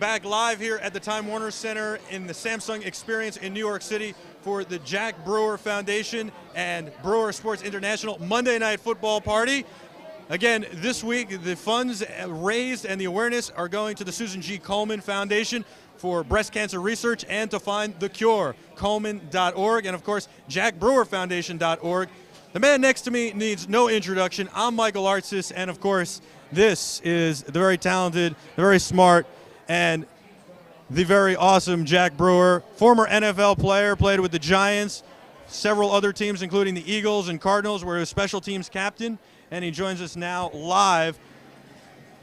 back live here at the Time Warner Center in the Samsung Experience in New York City for the Jack Brewer Foundation and Brewer Sports International Monday Night Football Party. Again, this week, the funds raised and the awareness are going to the Susan G. Komen Foundation for breast cancer research and to find the cure, Komen.org, and of course, JackBrewerFoundation.org. The man next to me needs no introduction. I'm Michael Artsis, and of course, this is the very talented, the very smart, and the very awesome Jack Brewer, former NFL player, played with the Giants, several other teams, including the Eagles and Cardinals, where he was special teams captain, and he joins us now live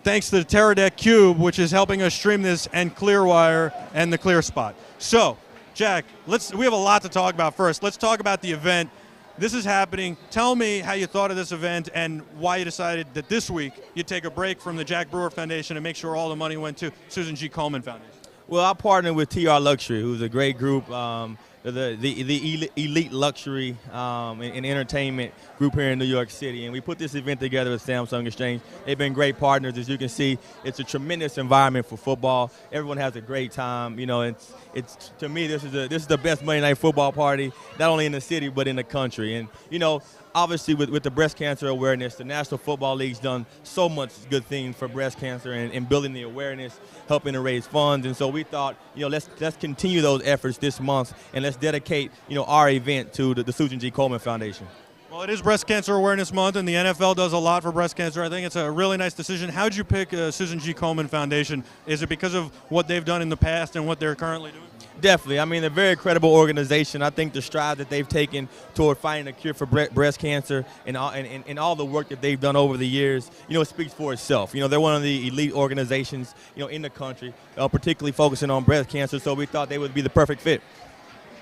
thanks to the Teradek Cube, which is helping us stream this, and Clearwire and the Clear Spot. So, Jack, we have a lot to talk about first. Let's talk about the event. This is happening. Tell me how you thought of this event and why you decided that this week you'd take a break from the Jack Brewer Foundation and make sure all the money went to Susan G. Komen Foundation. Well, I partnered with TR Luxury, who's a great group, the elite luxury and entertainment group here in New York City. And we put this event together with Samsung Exchange. They've been great partners. As you can see, it's a tremendous environment for football. Everyone has a great time. You know, it's to me, this is the best Monday Night Football party, not only in the city, but in the country. And, you know, obviously, with the breast cancer awareness, the National Football League's done so much good things for breast cancer and building the awareness, helping to raise funds. And so we thought, you know, let's continue those efforts this month, and let's dedicate, you know, our event to the Susan G. Komen Foundation. Well, it is Breast Cancer Awareness Month, and the NFL does a lot for breast cancer. I think it's a really nice decision. How'd you pick Susan G. Komen Foundation? Is it because of what they've done in the past and what they're currently doing? Definitely. I mean, they're a very credible organization. I think the strides that they've taken toward finding a cure for breast cancer and all the work that they've done over the years, you know, it speaks for itself. You know, they're one of the elite organizations, you know, in the country, particularly focusing on breast cancer, so we thought they would be the perfect fit.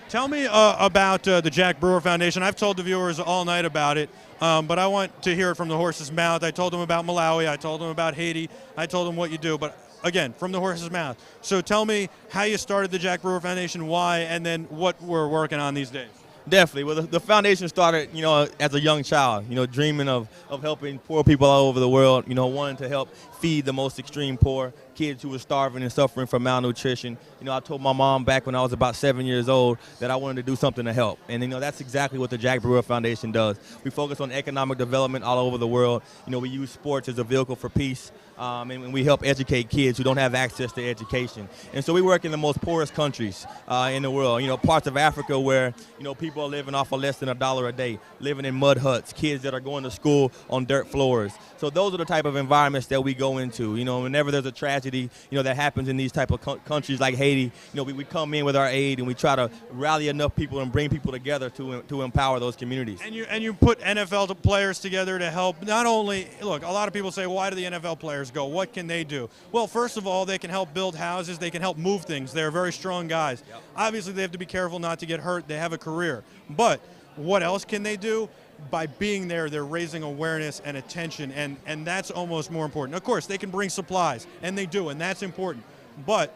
Tell me about the Jack Brewer Foundation. I've told the viewers all night about it, but I want to hear it from the horse's mouth. I told them about Malawi. I told them about Haiti. I told them what you do, but again, from the horse's mouth. So tell me how you started the Jack Brewer Foundation, why, and then what we're working on these days. Definitely. Well, the foundation started, you know, as a young child, you know, dreaming of helping poor people all over the world, you know, wanting to help feed the most extreme poor, kids who were starving and suffering from malnutrition. You know, I told my mom back when I was about 7 years old that I wanted to do something to help. And, you know, that's exactly what the Jack Brewer Foundation does. We focus on economic development all over the world. You know, we use sports as a vehicle for peace. And we help educate kids who don't have access to education. And so we work in the most poorest countries in the world. You know, parts of Africa where, you know, people are living off of less than $1 a day, living in mud huts, kids that are going to school on dirt floors. So those are the type of environments that we go into. You know, whenever there's a tragedy, you know, that happens in these type of countries like Haiti, you know, we come in with our aid and we try to rally enough people and bring people together to empower those communities. And you put NFL players together to help not only, look, a lot of people say, why do the NFL players go? What can they do? Well, first of all, they can help build houses. They can help move things. They're very strong guys. Yep. Obviously, they have to be careful not to get hurt. They have a career. But what else can they do? By being there, they're raising awareness and attention, and that's almost more important. Of course, they can bring supplies, and they do, and that's important. But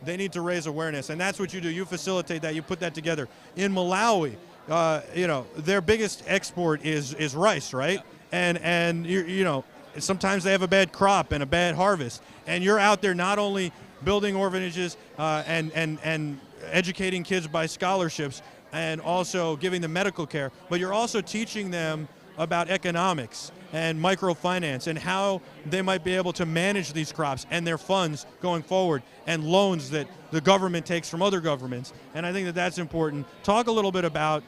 they need to raise awareness, and that's what you do. You facilitate that. You put that together. In Malawi, you know, their biggest export is rice, right? Yep. And you know, sometimes they have a bad crop and a bad harvest, and you're out there not only building orphanages and educating kids by scholarships and also giving them medical care, but you're also teaching them about economics and microfinance and how they might be able to manage these crops and their funds going forward and loans that the government takes from other governments. And I think that that's important. Talk a little bit about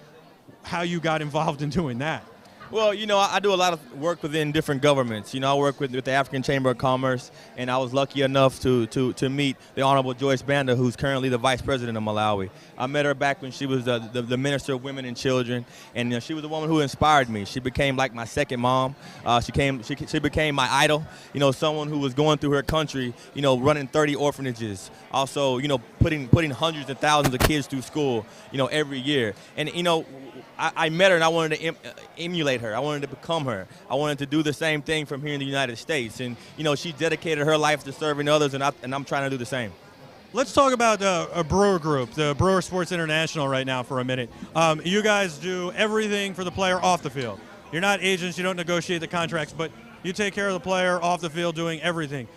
how you got involved in doing that. Well, you know, I do a lot of work within different governments. You know, I work with the African Chamber of Commerce, and I was lucky enough to meet the Honorable Joyce Banda, who's currently the Vice President of Malawi. I met her back when she was the Minister of Women and Children, and you know, she was the woman who inspired me. She became like my second mom. She became my idol. You know, someone who was going through her country, you know, running 30 orphanages. Also, you know, putting hundreds of thousands of kids through school, you know, every year. And you know, I met her and I wanted to emulate her. I wanted to become her. I wanted to do the same thing from here in the United States. And, you know, she dedicated her life to serving others, and I'm trying to do the same. Let's talk about a brewer group, the Brewer Sports International right now for a minute. You guys do everything for the player off the field. You're not agents, you don't negotiate the contracts, but you take care of the player off the field doing everything.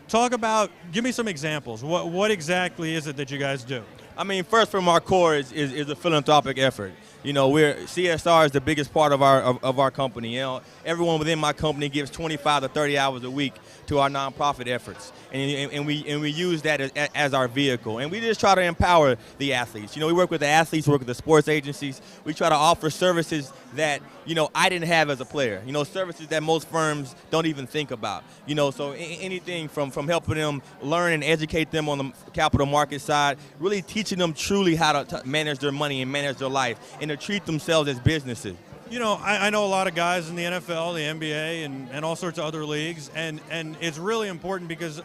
Talk about, give me some examples. What exactly is it that you guys do? I mean, first from our core is a philanthropic effort. You know, CSR is the biggest part of our company. You know, everyone within my company gives 25 to 30 hours a week to our nonprofit efforts, and we use that as our vehicle. And we just try to empower the athletes. You know, we work with the athletes, work with the sports agencies. We try to offer services that, you know, I didn't have as a player. You know, services that most firms don't even think about. You know, so anything from helping them learn and educate them on the capital market side, really teaching them truly how to manage their money and manage their life, and to treat themselves as businesses. You know, I know a lot of guys in the NFL, the NBA, and all sorts of other leagues, and it's really important because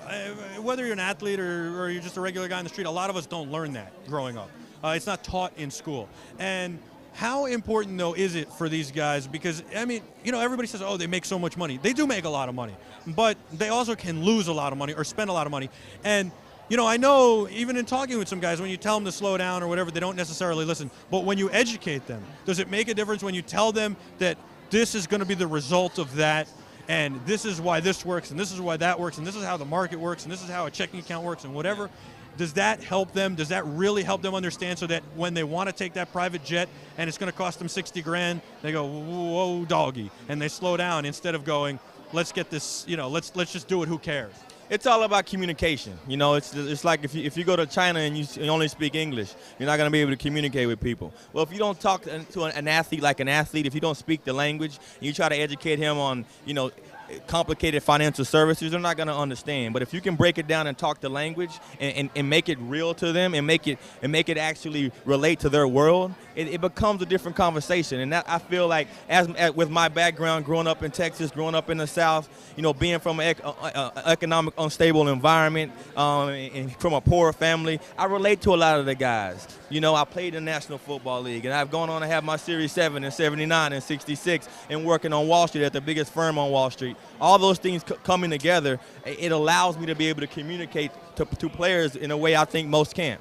whether you're an athlete or you're just a regular guy in the street, a lot of us don't learn that growing up. It's not taught in school. And how important, though, is it for these guys? Because, I mean, you know, everybody says, oh, they make so much money. They do make a lot of money, but they also can lose a lot of money or spend a lot of money. And you know, I know even in talking with some guys, when you tell them to slow down or whatever, they don't necessarily listen. But when you educate them, does it make a difference when you tell them that this is going to be the result of that, and this is why this works, and this is why that works, and this is how the market works, and this is how a checking account works, and whatever? Does that help them? Does that really help them understand, so that when they want to take that private jet and it's going to cost them 60 grand, they go, whoa, doggy, and they slow down instead of going, let's get this, you know, let's just do it, who cares? It's all about communication. You know, it's like if you go to China and you only speak English, you're not going to be able to communicate with people. Well, if you don't talk to an athlete like an athlete, if you don't speak the language, and you try to educate him on, you know, complicated financial services, they're not going to understand. But if you can break it down and talk the language and make it real to them and make it actually relate to their world, it becomes a different conversation. And that, I feel like, as with my background, growing up in Texas, growing up in the South, you know, being from an economic unstable environment, and from a poor family, I relate to a lot of the guys. You know, I played in the National Football League, and I've gone on to have my Series 7 and 79 and 66 and working on Wall Street at the biggest firm on Wall Street. All those things coming together, it allows me to be able to communicate to players in a way I think most can't.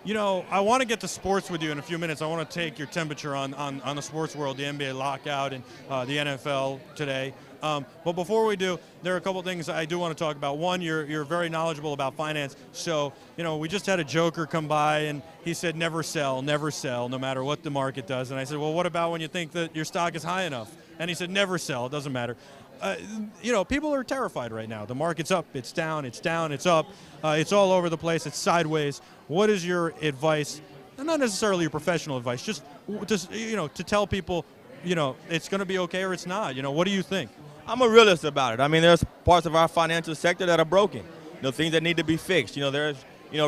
You know, I want to get to sports with you in a few minutes. I want to take your temperature on the sports world, the NBA lockout and the NFL today. But before we do, there are a couple things I do want to talk about. One, you're very knowledgeable about finance. So, you know, we just had a joker come by, and he said, never sell, no matter what the market does. And I said, well, what about when you think that your stock is high enough? And he said, never sell, it doesn't matter. You know, people are terrified right now. The market's up, it's down, it's down, it's up. It's all over the place, it's sideways. What is your advice? Not necessarily your professional advice, just you know, to tell people, you know, it's going to be okay or it's not. You know, what do you think? I'm a realist about it. I mean, there's parts of our financial sector that are broken. You know, things that need to be fixed. You know,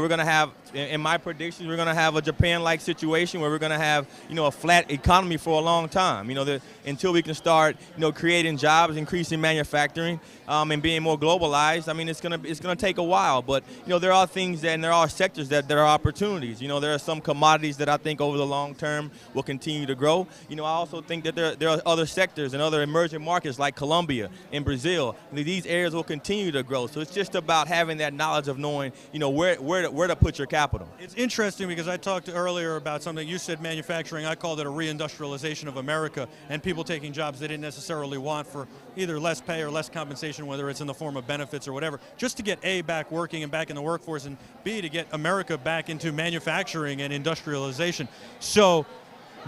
we're going to have, in my predictions, we're going to have a Japan-like situation where we're going to have, you know, a flat economy for a long time. You know, until we can start, you know, creating jobs, increasing manufacturing, and being more globalized. I mean, it's gonna take a while. But you know, there are things and there are sectors that there are opportunities. You know, there are some commodities that I think over the long term will continue to grow. You know, I also think that there are other sectors and other emerging markets like Colombia and Brazil. These areas will continue to grow. So it's just about having that knowledge of knowing, you know, where to put your capital. It's interesting because I talked earlier about something. You said manufacturing. I called it a reindustrialization of America, and people taking jobs they didn't necessarily want for either less pay or less compensation, whether it's in the form of benefits or whatever, just to get A, back working and back in the workforce, and B, to get America back into manufacturing and industrialization. So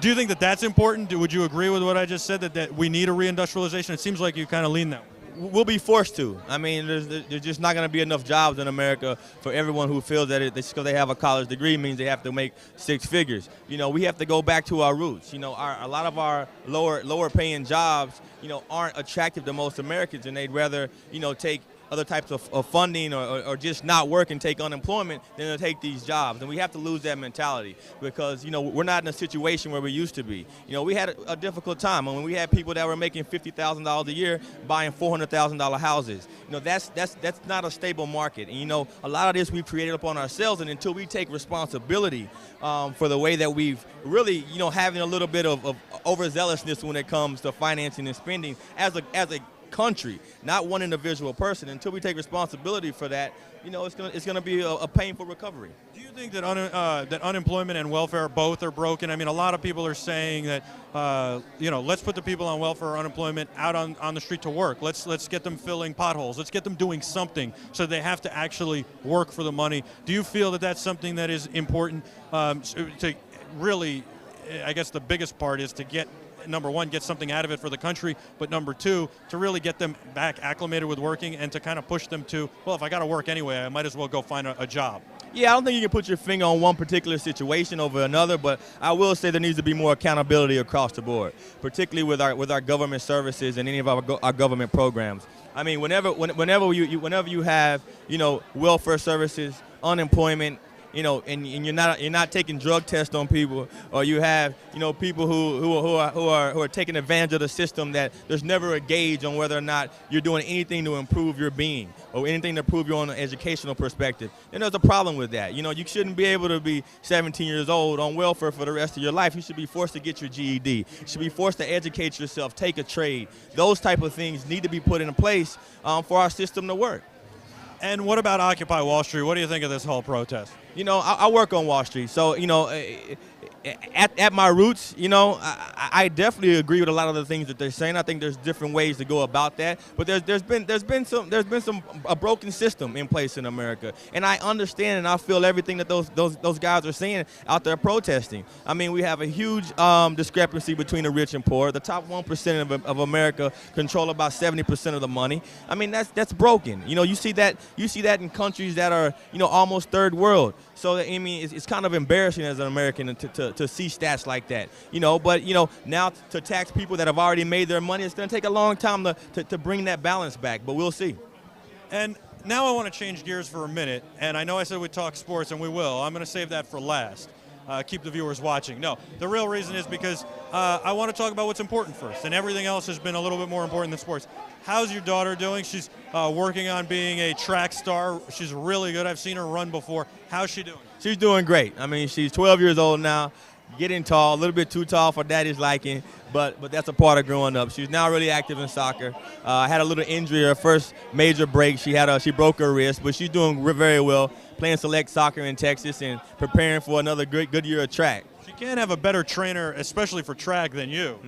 do you think that that's important? Would you agree with what I just said, that we need a reindustrialization? It seems like you kind of lean that way. We'll be forced to. I mean, there's just not going to be enough jobs in America for everyone who feels that just because they have a college degree means they have to make six figures. You know, we have to go back to our roots. You know, a lot of our lower paying jobs, you know, aren't attractive to most Americans, and they'd rather, you know, take other types of funding or just not work and take unemployment than to take these jobs. And we have to lose that mentality because, you know, we're not in a situation where we used to be. You know, we had a difficult time. I mean, we had people that were making $50,000 a year buying $400,000 houses. You know, that's not a stable market. And, you know, a lot of this we've created upon ourselves, and until we take responsibility for the way that we've really, you know, having a little bit of overzealousness when it comes to financing and spending as a country, not one individual person. Until we take responsibility for that, it's gonna be a painful recovery. Do you think that that unemployment and welfare both are broken? I mean, a lot of people are saying that let's put the people on welfare or unemployment out on the street to work. Let's get them filling potholes. Let's get them doing something so they have to actually work for the money. Do you feel that that's something that is important to really? I guess the biggest part is to get, number one, get something out of it for the country, but number two, to really get them back acclimated with working and to kind of push them to, well, if I got to work anyway, I might as well go find a job. Yeah, I don't think you can put your finger on one particular situation over another, but I will say there needs to be more accountability across the board, particularly with our government services and any of our government programs. I mean, whenever you have welfare services, unemployment, and you're not taking drug tests on people, or you have people who are taking advantage of the system, that there's never a gauge on whether or not you're doing anything to improve your being or anything to improve your own educational perspective. And there's a problem with that. You shouldn't be able to be 17 years old on welfare for the rest of your life. You should be forced to get your GED. You should be forced to educate yourself, take a trade. Those type of things need to be put in place for our system to work. And what about Occupy Wall Street? What do you think of this whole protest? I work on Wall Street, so at my roots, I definitely agree with a lot of the things that they're saying. I think there's different ways to go about that, but there's been a broken system in place in America, and I understand and I feel everything that those guys are saying out there protesting. I mean, we have a huge discrepancy between the rich and poor. The top 1% of America control about 70% of the money. I mean, that's broken. You see that in countries that are almost third world. So I mean, it's kind of embarrassing as an American to see stats like that. But now to tax people that have already made their money, it's going to take a long time to bring that balance back. But we'll see. And now I want to change gears for a minute. And I know I said we'd talk sports, and we will. I'm going to save that for last. Keep the viewers watching. No, the real reason is because I want to talk about what's important first, and everything else has been a little bit more important than sports. How's your daughter doing? She's working on being a track star. She's really good. I've seen her run before. How's she doing? She's doing great. I mean, she's 12 years old now, getting tall, a little bit too tall for daddy's liking, but that's a part of growing up. She's now really active in soccer. Had a little injury, her first major break. She broke her wrist, but she's doing very well, playing select soccer in Texas and preparing for another good year of track. She can't have a better trainer, especially for track, than you.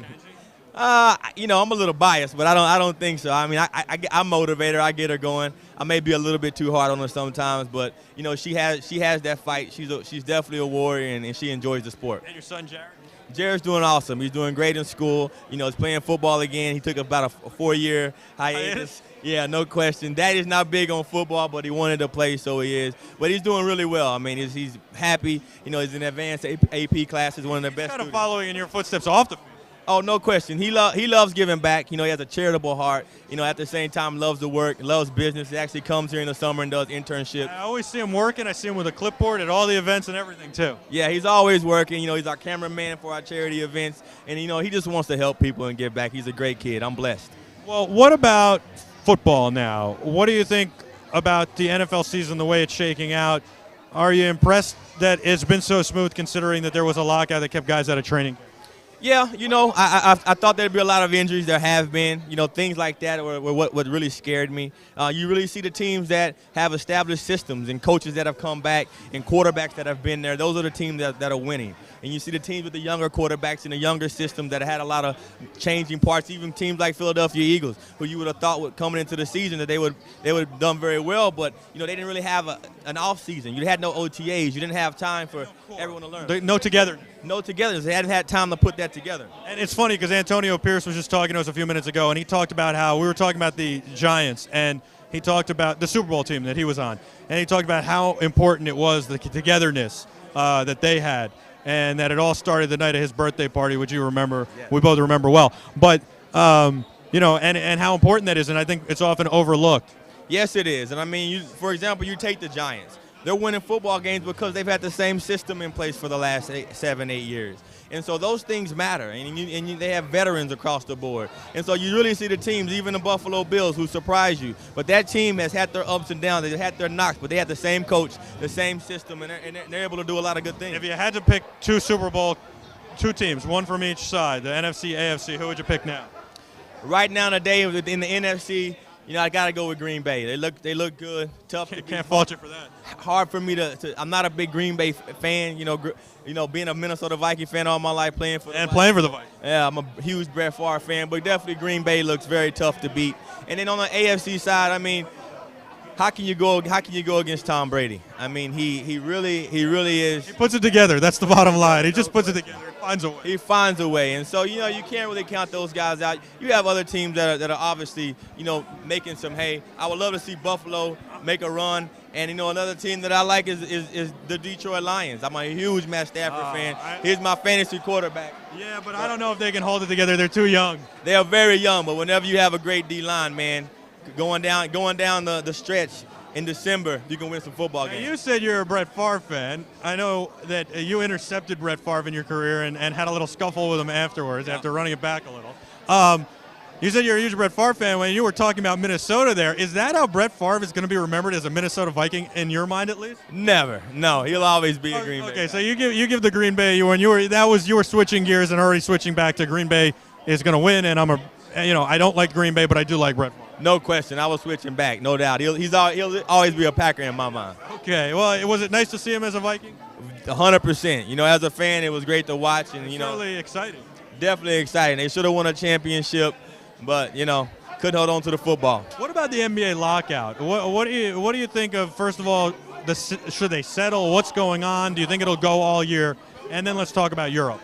I'm a little biased, but I don't think so. I mean, I motivate her. I get her going. I may be a little bit too hard on her sometimes, but she has that fight. She's definitely a warrior, and she enjoys the sport. And your son, Jared? Jared's doing awesome. He's doing great in school. He's playing football again. He took about a 4-year hiatus. Yeah, no question. Daddy's not big on football, but he wanted to play, so he is. But he's doing really well. I mean, he's happy. He's in advanced AP classes, one of the best. Kind of following in your footsteps off the field. Oh, no question. He loves giving back. He has a charitable heart. At the same time, loves to work, loves business. He actually comes here in the summer and does internships. I always see him working. I see him with a clipboard at all the events and everything, too. Yeah, he's always working. He's our cameraman for our charity events. And, he just wants to help people and give back. He's a great kid. I'm blessed. Well, what about football now? What do you think about the NFL season, the way it's shaking out? Are you impressed that it's been so smooth considering that there was a lockout that kept guys out of training? Yeah, I thought there'd be a lot of injuries. There have been, things like that were what really scared me. You really see the teams that have established systems and coaches that have come back and quarterbacks that have been there. Those are the teams that are winning. And you see the teams with the younger quarterbacks and the younger system that had a lot of changing parts. Even teams like Philadelphia Eagles, who you would have thought would coming into the season that they would have done very well, but they didn't really have an off season. You had no OTAs. You didn't have time for everyone to learn. No together. No togetherness. They hadn't had time to put that together. And it's funny because Antonio Pierce was just talking to us a few minutes ago, and he talked about how we were talking about the Giants, and he talked about the Super Bowl team that he was on, and he talked about how important it was, the togetherness that they had, and that it all started the night of his birthday party, which you remember, yeah. We both remember well. But, and how important that is, and I think it's often overlooked. Yes, it is. And, I mean, for example, you take the Giants. They're winning football games because they've had the same system in place for the last 7-8 years. And so those things matter, and they have veterans across the board. And so you really see the teams, even the Buffalo Bills, who surprise you. But that team has had their ups and downs. They've had their knocks, but they had the same coach, the same system, and they're able to do a lot of good things. If you had to pick two teams, one from each side, the NFC, AFC, who would you pick now? Right now today in the NFC, I got to go with Green Bay. They look good, tough. Can't fault you for that. Hard for me to I'm not a big Green Bay fan. Being a Minnesota Viking fan all my life, playing for the Vikings. Yeah, I'm a huge Brett Favre fan, but definitely Green Bay looks very tough to beat. And then on the AFC side, I mean, how can you go against Tom Brady? I mean, he really is. He puts it together. That's the bottom line. He just puts it together. Finds a way. He finds a way, and so you can't really count those guys out. You have other teams that are obviously making some hay. I would love to see Buffalo make a run, and another team that I like is the Detroit Lions. I'm a huge Matt Stafford fan. He's my fantasy quarterback. Yeah, but I don't know if they can hold it together. They're too young. They are very young, but whenever you have a great D-line, man, going down the stretch in December, you can win some football games. You said you're a Brett Favre fan. I know that you intercepted Brett Favre in your career and had a little scuffle with him afterwards after running it back a little. You said you're a huge Brett Favre fan when you were talking about Minnesota there. Is that how Brett Favre is going to be remembered, as a Minnesota Viking, in your mind at least? Never. No, he'll always be a Green Bay. Okay, so you give the Green Bay, you were switching gears and already switching back to Green Bay is going to win, and I don't like Green Bay, but I do like Brett Favre. No question. I was switching back, no doubt. He'll always be a Packer in my mind. Okay. Well, was it nice to see him as a Viking? 100%. As a fan, it was great to watch, and really exciting. Definitely exciting. They should have won a championship, but couldn't hold on to the football. What about the NBA lockout? What do you think of? First of all, should they settle? What's going on? Do you think it'll go all year? And then let's talk about Europe.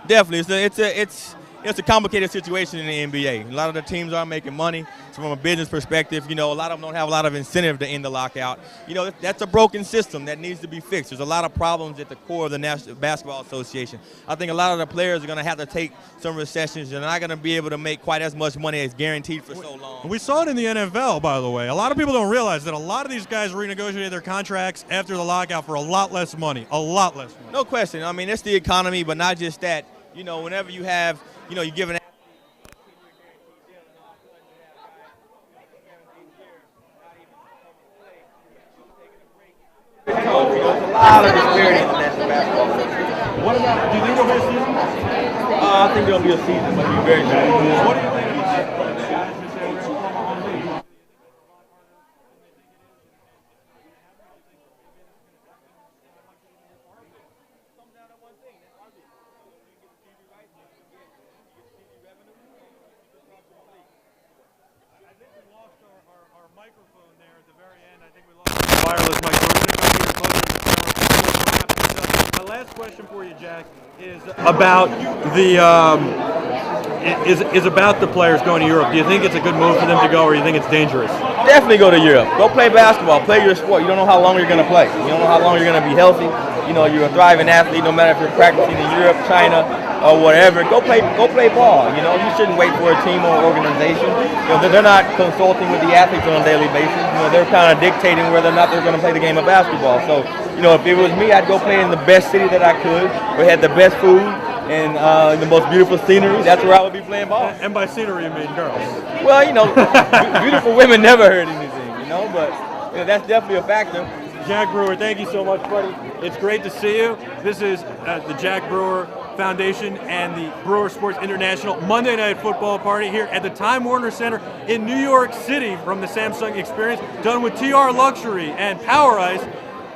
Definitely. It's a complicated situation in the NBA. A lot of the teams aren't making money. So from a business perspective, a lot of them don't have a lot of incentive to end the lockout. That's a broken system that needs to be fixed. There's a lot of problems at the core of the National Basketball Association. I think a lot of the players are going to have to take some recessions. They're not going to be able to make quite as much money as guaranteed for so long. We saw it in the NFL, by the way. A lot of people don't realize that a lot of these guys renegotiated their contracts after the lockout for a lot less money. A lot less money. No question. I mean, it's the economy, but not just that. Whenever you have, you give an there's a lot of disparities in national basketball. What about, do you think there'll be a season? I think there'll be a season, but it'll be very short. What do you think about guys who say we're going to come on league? I think we lost our microphone there at the very end. I think we lost the wireless mic. We're going to come here closer to the camera. My last question for you, Jack, is about the players going to Europe. Do you think it's a good move for them to go, or do you think it's dangerous? Definitely go to Europe. Go play basketball. Play your sport. You don't know how long you're going to play. You don't know how long you're going to be healthy. You're a thriving athlete no matter if you're practicing in Europe, China, or whatever. Go play ball. You shouldn't wait for a team or organization. They're not consulting with the athletes on a daily basis. They're kind of dictating whether or not they're going to play the game of basketball. So, if it was me, I'd go play in the best city that I could, where had the best food and the most beautiful scenery. That's where I would be playing ball. And by scenery, you mean girls? Well, beautiful women never hurt anything, but that's definitely a factor. Jack Brewer, thank you so much, buddy. It's great to see you. This is the Jack Brewer Foundation and the Brewer Sports International Monday Night Football Party here at the Time Warner Center in New York City from the Samsung Experience, done with TR Luxury and Power Ice.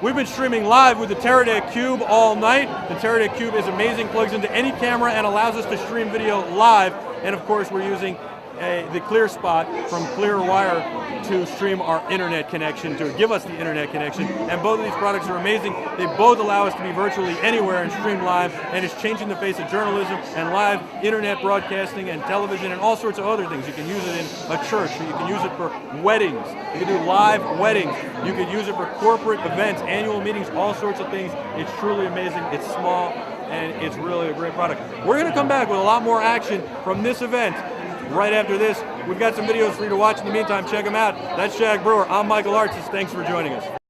We've been streaming live with the Teradek Cube all night. The Teradek Cube is amazing, plugs into any camera and allows us to stream video live. And of course, we're using the Clear Spot from Clearwire to stream our internet connection, to give us the internet connection. And both of these products are amazing. They both allow us to be virtually anywhere and stream live, and it's changing the face of journalism and live internet broadcasting and television and all sorts of other things. You can use it in a church, or you can use it for weddings. You can do live weddings. You can use it for corporate events, annual meetings, all sorts of things. It's truly amazing. It's small, and it's really a great product. We're going to come back with a lot more action from this event right after this. We've got some videos for you to watch in the meantime. Check them out. That's Jack Brewer. I'm Michael Artsis. Thanks for joining us.